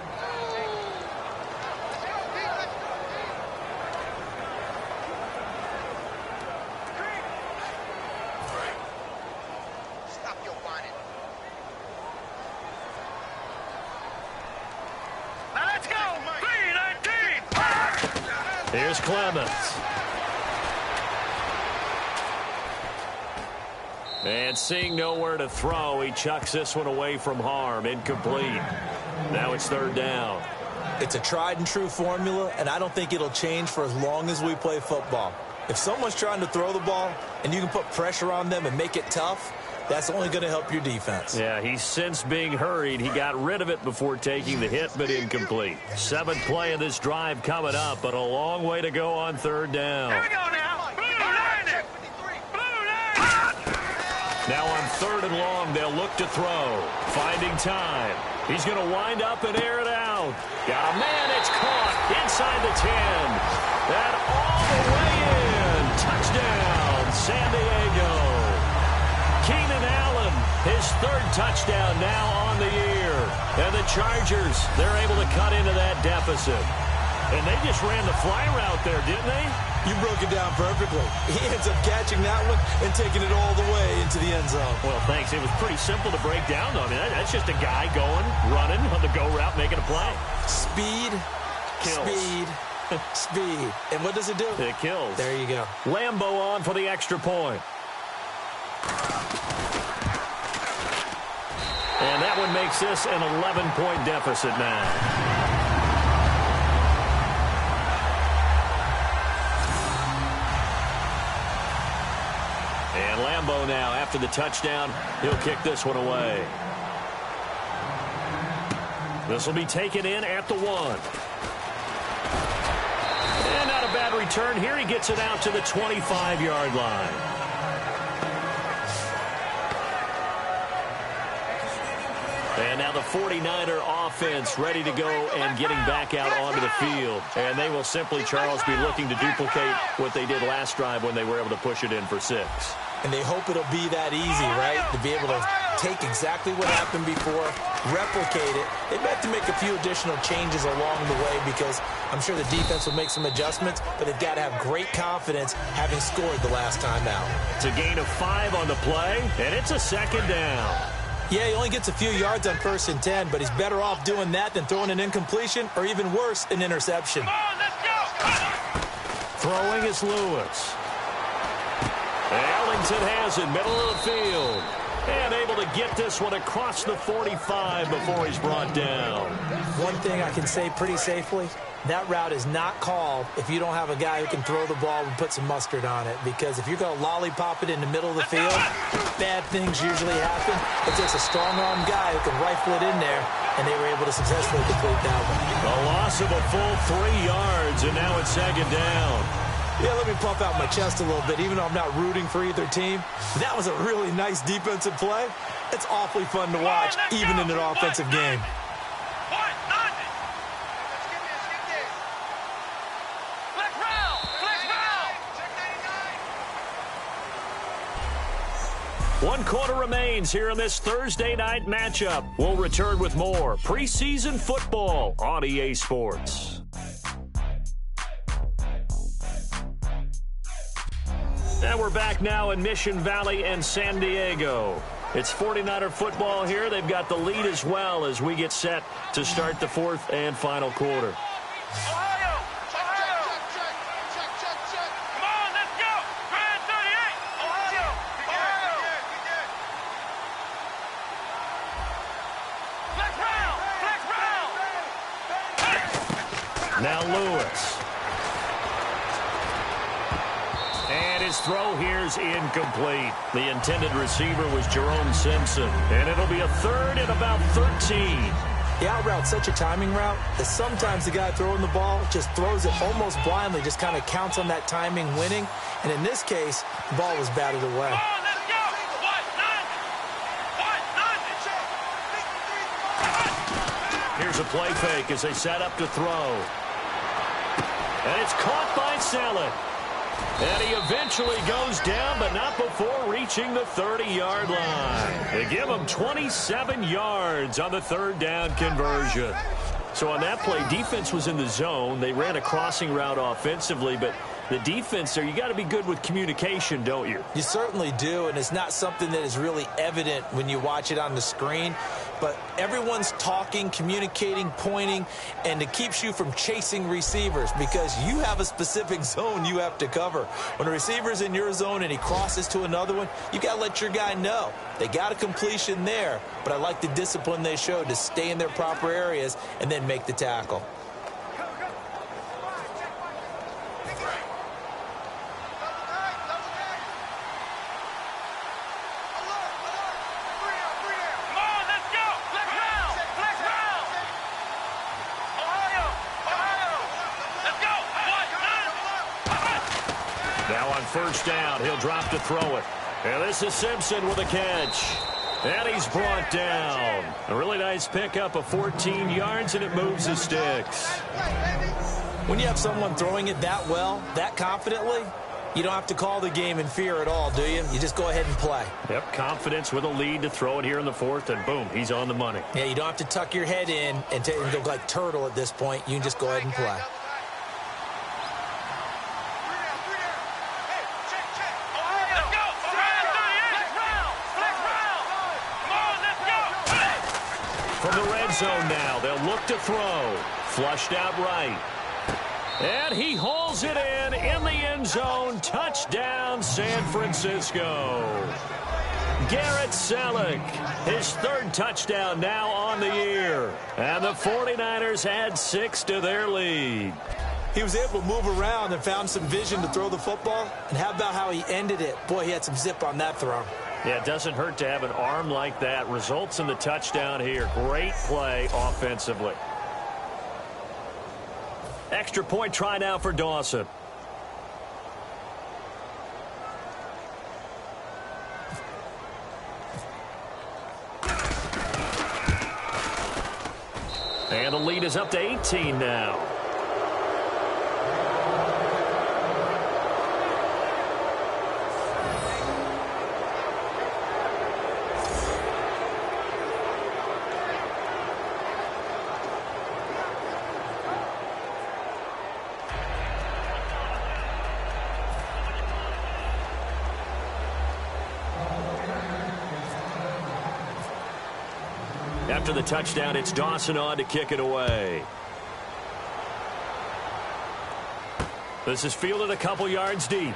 S5: Let's go! 3-19!
S2: Here's Clemens. And seeing nowhere to throw, he chucks this one away from harm. Incomplete. Now it's 3rd down.
S1: It's a tried-and-true formula, and I don't think it'll change for as long as we play football. If someone's trying to throw the ball and you can put pressure on them and make it tough, that's only going to help your defense.
S2: Yeah, he's since being hurried. He got rid of it before taking the hit, but incomplete. 7th play of this drive coming up, but a long way to go on 3rd down.
S5: Here we go now.
S2: Now on 3rd and long, they'll look to throw. Finding time. He's going to wind up and air it out. Got a man, it's caught inside the 10. That all the way in. Touchdown, San Diego. Keenan Allen, his 3rd touchdown now on the year. And the Chargers, they're able to cut into that deficit. And they just ran the fly route there, didn't they?
S1: You broke it down perfectly. He ends up catching that one and taking it all the way into the end zone.
S2: Well, thanks. It was pretty simple to break down, though. I mean, that's just a guy going, running on the go route, making a play.
S1: Speed,
S2: kills.
S1: Speed, speed. And what does it do?
S2: It kills.
S1: There you go.
S2: Lambo on for the extra point. And that one makes this an 11-point deficit now. And Lambo now, after the touchdown, he'll kick this one away. This will be taken in at the 1. And not a bad return here. He gets it out to the 25-yard line. And now the 49er offense ready to go and getting back out onto the field. And they will simply, Charles, be looking to duplicate what they did last drive when they were able to push it in for 6.
S1: And they hope it'll be that easy, right? To be able to take exactly what happened before, replicate it. They've got to make a few additional changes along the way because I'm sure the defense will make some adjustments, but they've got to have great confidence having scored the last time out.
S2: It's a gain of 5 on the play, and it's a 2nd down.
S1: Yeah, he only gets a few yards on 1st and 10, but he's better off doing that than throwing an incompletion or even worse, an interception.
S5: Come on, let's go!
S2: Throwing is Lewis. Ellington has it, middle of the field. And able to get this one across the 45 before he's brought down.
S1: One thing I can say pretty safely, that route is not called if you don't have a guy who can throw the ball and put some mustard on it. Because if you're going to lollipop it in the middle of the field, bad things usually happen. It takes a strong-arm guy who can rifle it in there, and they were able to successfully complete that one.
S2: A loss of a full 3 yards, and now it's second down.
S1: Yeah, let me puff out my chest a little bit, even though I'm not rooting for either team. That was a really nice defensive play. It's awfully fun to watch, even in an offensive game.
S2: One quarter remains here in this Thursday night matchup. We'll return with more preseason football on EA Sports. And we're back now in Mission Valley and San Diego. It's 49er football here. They've got the lead as well as we get set to start the fourth and final quarter. Now Lewis. And his throw here's incomplete. The intended receiver was Jerome Simpson. And it'll be a third and about 13.
S1: The out route's such a timing route that sometimes the guy throwing the ball just throws it almost blindly, just kind of counts on that timing winning. And in this case, the ball was batted away.
S2: Here's a play fake as they set up to throw. And it's caught by Saleh. And he eventually goes down, but not before reaching the 30-yard line. They give him 27 yards on the third down conversion. So on that play, defense was in the zone. They ran a crossing route offensively, but the defense there, you got to be good with communication, don't you?
S1: You certainly do, and it's not something that is really evident when you watch it on the screen. But everyone's talking, communicating, pointing, and it keeps you from chasing receivers because you have a specific zone you have to cover. When a receiver's in your zone and he crosses to another one, you got to let your guy know. They got a completion there, but I like the discipline they showed to stay in their proper areas and then make the tackle.
S2: First down, he'll drop to throw it. And this is Simpson with a catch. And he's brought down. A really nice pickup of 14 yards, and it moves the sticks.
S1: When you have someone throwing it that well, that confidently, you don't have to call the game in fear at all, do you? You just go ahead and play.
S2: Yep, confidence with a lead to throw it here in the fourth, and boom, he's on the money.
S1: Yeah, you don't have to tuck your head in and go like turtle at this point. You can just go ahead and play.
S2: From the red zone now, they'll look to throw. Flushed out right. And he hauls it in the end zone. Touchdown, San Francisco. Garrett Selleck, his third touchdown now on the year. And the 49ers add 6 to their lead.
S1: He was able to move around and found some vision to throw the football. And how about how he ended it? Boy, he had some zip on that throw.
S2: Yeah, it doesn't hurt to have an arm like that. Results in the touchdown here. Great play offensively. Extra point try now for Dawson. And the lead is up to 18 now. After the touchdown, it's Dawson on to kick it away. This is fielded a couple yards deep.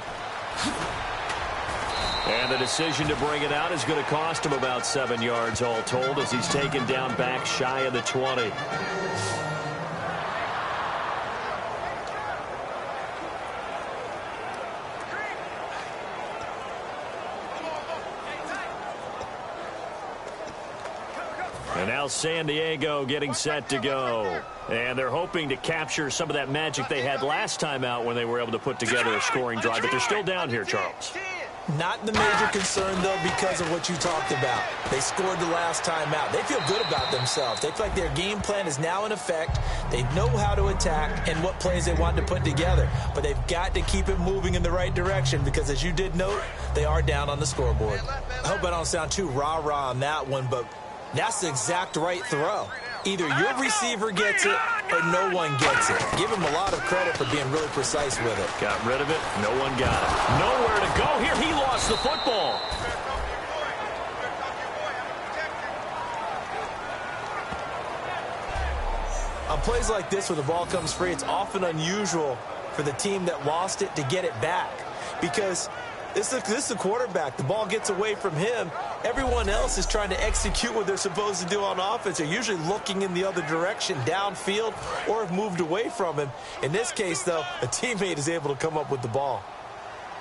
S2: And the decision to bring it out is going to cost him about 7 yards all told as he's taken down back shy of the 20. And now San Diego getting set to go. And they're hoping to capture some of that magic they had last time out when they were able to put together a scoring drive. But they're still down here, Charles.
S1: Not the major concern, though, because of what you talked about. They scored the last time out. They feel good about themselves. They feel like their game plan is now in effect. They know how to attack and what plays they want to put together. But they've got to keep it moving in the right direction because, as you did note, they are down on the scoreboard. I hope I don't sound too rah-rah on that one, but that's the exact right throw. Either your receiver gets it or no one gets it. Give him a lot of credit for being really precise with it.
S2: Got rid of it. No one got it. Nowhere to go here. He lost the football.
S1: On plays like this where the ball comes free, it's often unusual for the team that lost it to get it back because this is the quarterback. The ball gets away from him. Everyone else is trying to execute what they're supposed to do on offense. They're usually looking in the other direction, downfield, or have moved away from him. In this case, though, a teammate is able to come up with the ball.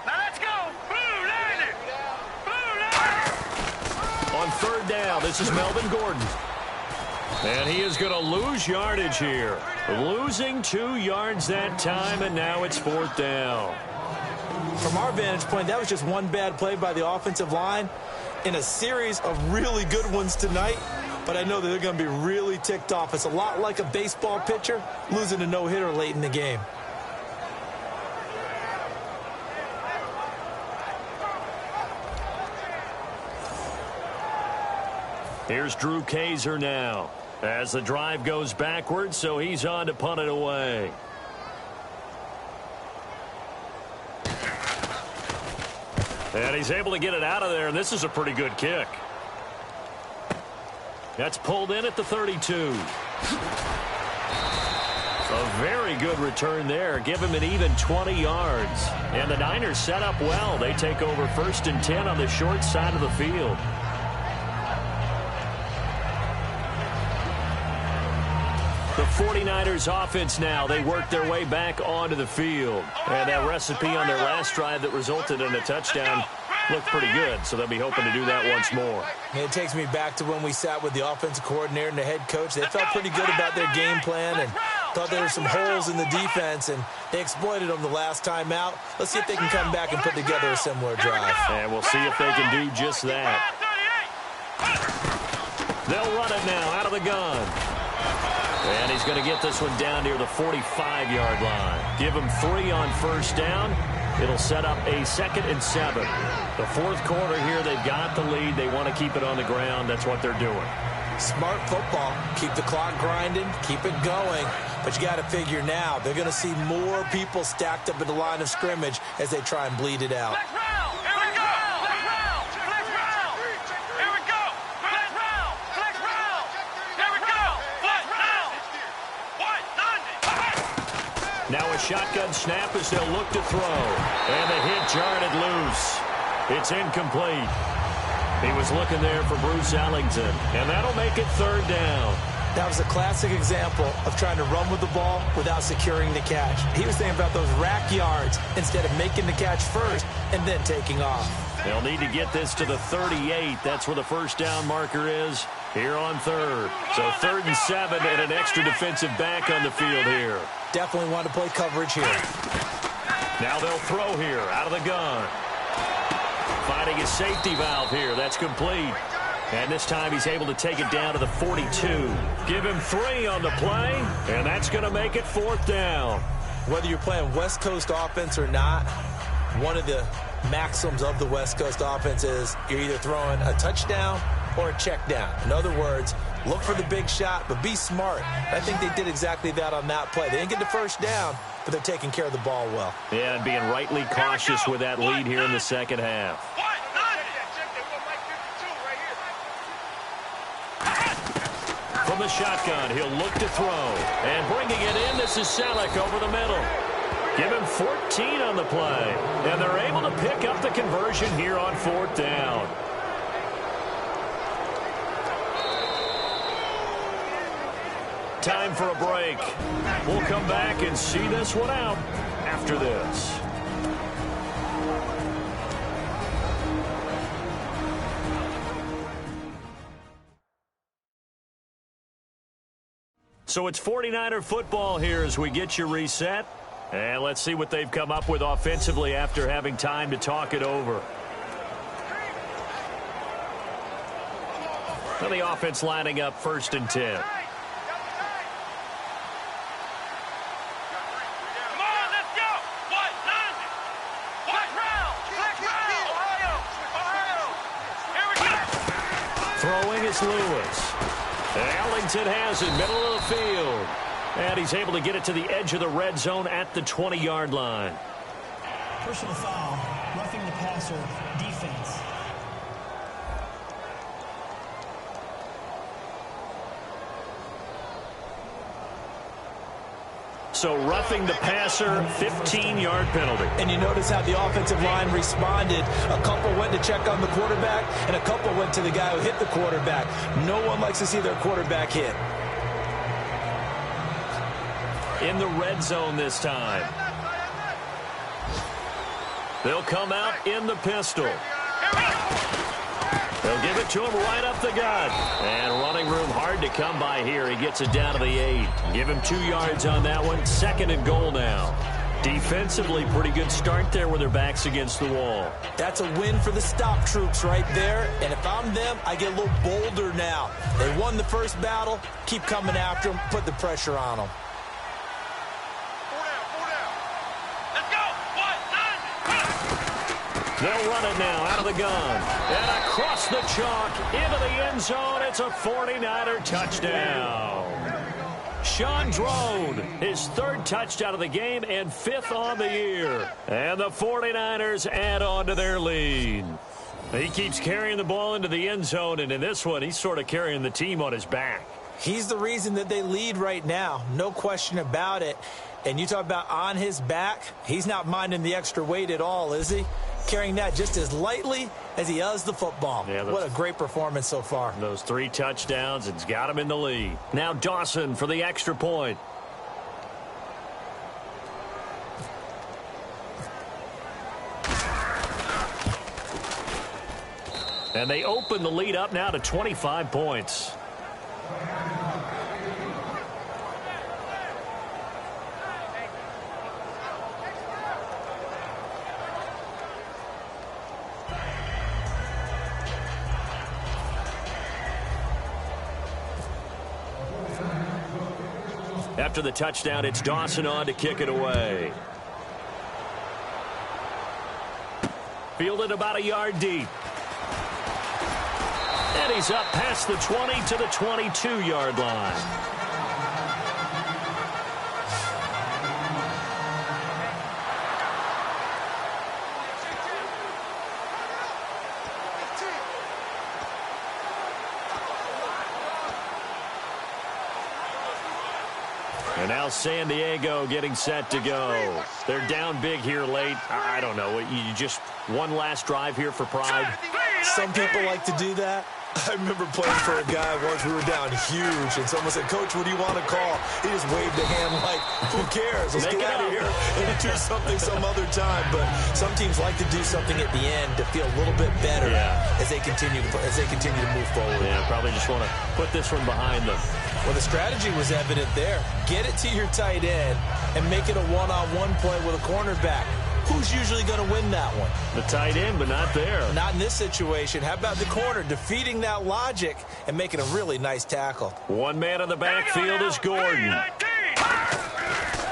S5: Now let's go. Blue Liner. Blue Liner.
S2: On third down, this is Melvin Gordon. And he is going to lose yardage here. Losing 2 yards that time, and now it's fourth down.
S1: From our vantage point, that was just one bad play by the offensive line in a series of really good ones tonight. But I know that they're going to be really ticked off. It's a lot like a baseball pitcher losing a no-hitter late in the game.
S2: Here's Drew Kaiser now as the drive goes backwards, so he's on to punt it away. And he's able to get it out of there, and this is a pretty good kick. That's pulled in at the 32. A very good return there. Give him an even 20 yards. And the Niners set up well. They take over 1st and 10 on the short side of the field. The 49ers offense now, they work their way back onto the field. And that recipe on their last drive that resulted in a touchdown looked pretty good, so they'll be hoping to do that once more.
S1: It takes me back to when we sat with the offensive coordinator and the head coach. They felt pretty good about their game plan and thought there were some holes in the defense, and they exploited them the last time out. Let's see if they can come back and put together a similar drive.
S2: And we'll see if they can do just that. They'll run it now out of the gun. And he's going to get this one down near the 45-yard line. Give him 3 on first down. It'll set up a 2nd and 7. The fourth quarter here, they've got the lead. They want to keep it on the ground. That's what they're doing.
S1: Smart football. Keep the clock grinding. Keep it going. But you got to figure now, they're going to see more people stacked up at the line of scrimmage as they try and bleed it out.
S2: Now a shotgun snap as they'll look to throw. And the hit jarred it loose. It's incomplete. He was looking there for Bruce Ellington. And that'll make it 3rd down.
S1: That was a classic example of trying to run with the ball without securing the catch. He was thinking about those rack yards instead of making the catch first and then taking off.
S2: They'll need to get this to the 38. That's where the first down marker is here on 3rd. So 3rd and 7 and an extra defensive back on the field here.
S1: Definitely want to play coverage here.
S2: Now they'll throw here out of the gun. Finding his safety valve here. That's complete. And this time he's able to take it down to the 42. Give him 3 on the play, and that's going to make it 4th down.
S1: Whether you're playing West Coast offense or not, one of the maxims of the West Coast offense is you're either throwing a touchdown or a check down. In other words, look for the big shot, but be smart. I think they did exactly that on that play. They didn't get the first down, but they're taking care of the ball well.
S2: Yeah, and being rightly cautious with that lead here in the second half.
S5: From
S2: the shotgun. He'll look to throw. And bringing it in, this is Selleck over the middle. Give him 14 on the play. And they're able to pick up the conversion here on 4th down. Time for a break. We'll come back and see this one out after this. So it's 49er football here as we get you reset. And let's see what they've come up with offensively after having time to talk it over. So the offense lining up 1st and 10. Throwing is Lewis. Ellington has it, middle of the field. And he's able to get it to the edge of the red zone at the 20-yard line.
S3: Personal foul, roughing the passer, defense.
S2: So roughing the passer, 15-yard penalty.
S1: And you notice how the offensive line responded. A couple went to check on the quarterback, and a couple went to the guy who hit the quarterback. No one likes to see their quarterback hit.
S2: In the red zone this time. They'll come out in the pistol. They'll give it to him right up the gut. And running room hard to come by here. He gets it down to the 8. Give him 2 yards on that one. 2nd and goal now. Defensively, pretty good start there with their backs against the wall.
S1: That's a win for the stop troops right there. And if I'm them, I get a little bolder now. They won the first battle. Keep coming after them. Put the pressure on them.
S2: They'll run it now out of the gun. And across the chalk into the end zone. It's a 49er touchdown. Sean Drone, his 3rd touchdown of the game and 5th on the year. And the 49ers add on to their lead. He keeps carrying the ball into the end zone, and in this one, he's sort of carrying the team on his back.
S1: He's the reason that they lead right now. No question about it. And you talk about on his back, he's not minding the extra weight at all, is he? Carrying that just as lightly as he does the football. Yeah, what a great performance so far.
S2: Those 3 touchdowns, it's got him in the lead. Now Dawson for the extra point. And they open the lead up now to 25 points. After the touchdown, it's Dawson on to kick it away. Fielded about a yard deep. And he's up past the 20 to the 22-yard line. And now San Diego getting set to go. They're down big here late. I don't know. You just one last drive here for pride.
S1: Some people like to do that. I remember playing for a guy once. We were down huge, and someone said, "Coach, what do you want to call?" He just waved a hand like, "Who cares? Let's get out of here and do something some other time." But some teams like to do something at the end to feel a little bit better as they continue to move forward.
S2: Yeah, probably just want to put this one behind them.
S1: Well, the strategy was evident there. Get it to your tight end and make it a one-on-one play with a cornerback. Who's usually going to win that one?
S2: The tight end, but not there.
S1: Not in this situation. How about the corner defeating that logic and making a really nice tackle?
S2: One man in the backfield is Gordon.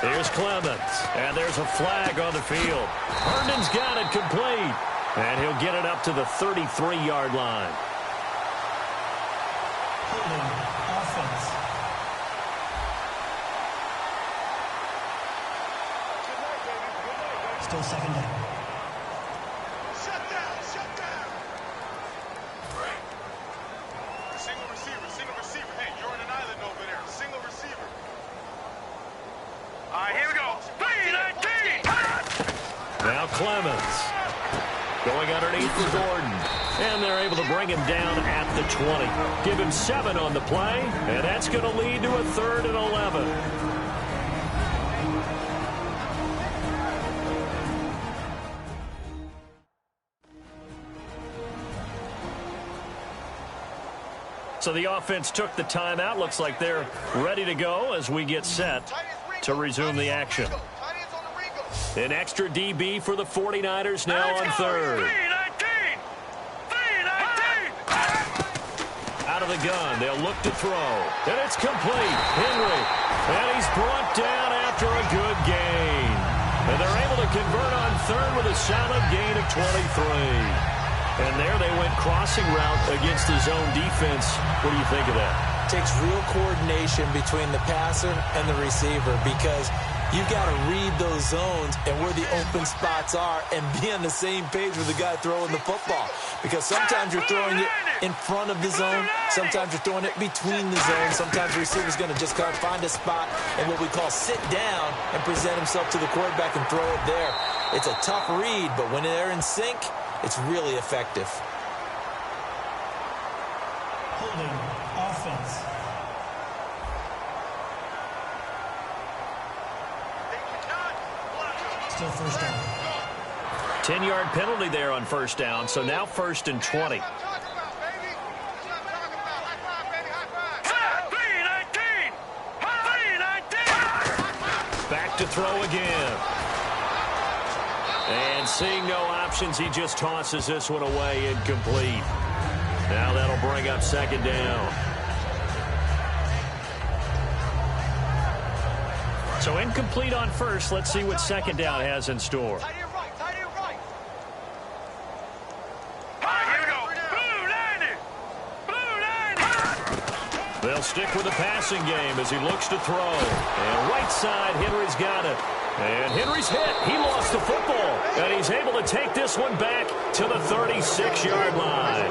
S2: Here's Clemens. And there's a flag on the field. Herndon's got it complete. And he'll get it up to the 33-yard line.
S3: Offense. Still 2nd down.
S5: Shut down. Single receiver. Hey, you're on an island over there. Single receiver. All right, here we go. 3-19.
S2: Clemens. Going underneath for Gordon. And they're able to bring him down at the 20. Give him 7 on the play, and that's going to lead to a 3rd and 11. So the offense took the timeout. Looks like they're ready to go as we get set to resume the action. An extra DB for the 49ers now on 3rd. Out of the gun, they'll look to throw. And it's complete. Henry. And he's brought down after a good gain. And they're able to convert on 3rd with a solid gain of 23. And there they went crossing route against the zone defense. What do you think of that?
S1: Takes real coordination between the passer and the receiver because you've got to read those zones and where the open spots are and be on the same page with the guy throwing the football. Because sometimes you're throwing it in front of the zone. Sometimes you're throwing it between the zones. Sometimes the receiver's going to just kind of find a spot and what we call sit down and present himself to the quarterback and throw it there. It's a tough read, but when they're in sync, it's really effective.
S3: Holding offense. Still first down.
S2: 10-yard penalty there on first down, so now 1st and 20. Back to throw again. And seeing no options, he just tosses this one away, incomplete. Now that'll bring up 2nd down. So incomplete on 1st. Let's see what 2nd down has in store. They'll stick with the passing game as he looks to throw. And right side, Henry's got it. And Henry's hit. He lost the football. And he's able to take this one back to the 36-yard line.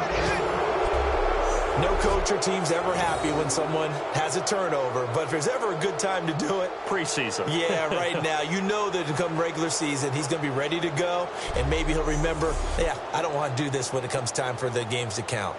S1: No coach or team's ever happy when someone has a turnover, but if there's ever a good time to do it,
S2: preseason.
S1: Yeah, right now. You know that to come regular season, he's going to be ready to go, and maybe he'll remember, yeah, I don't want to do this when it comes time for the games to count.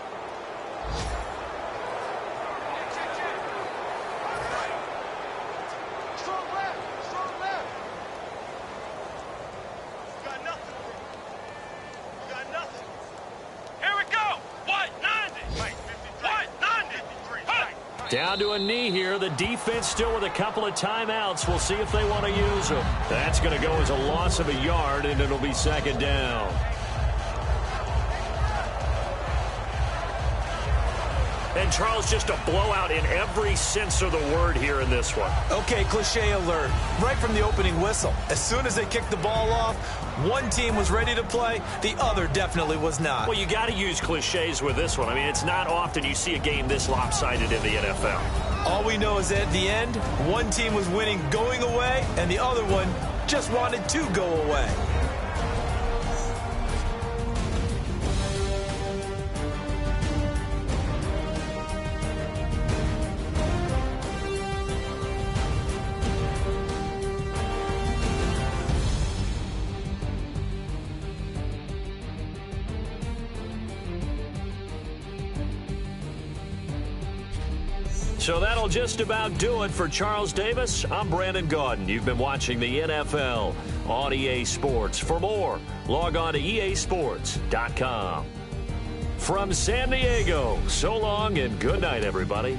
S2: Down to a knee here. The defense still with a couple of timeouts. We'll see if they want to use them. That's going to go as a loss of a yard, and it'll be 2nd down. And, Charles, just a blowout in every sense of the word here in this one.
S1: Okay, cliche alert. Right from the opening whistle. As soon as they kicked the ball off, one team was ready to play. The other definitely was not.
S2: Well, you got to use cliches with this one. I mean, it's not often you see a game this lopsided in the NFL.
S1: All we know is that at the end, one team was winning going away, and the other one just wanted to go away.
S2: So that'll just about do it for Charles Davis. I'm Brandon Gaudin. You've been watching the NFL on EA Sports. For more, log on to easports.com. From San Diego, so long and good night, everybody.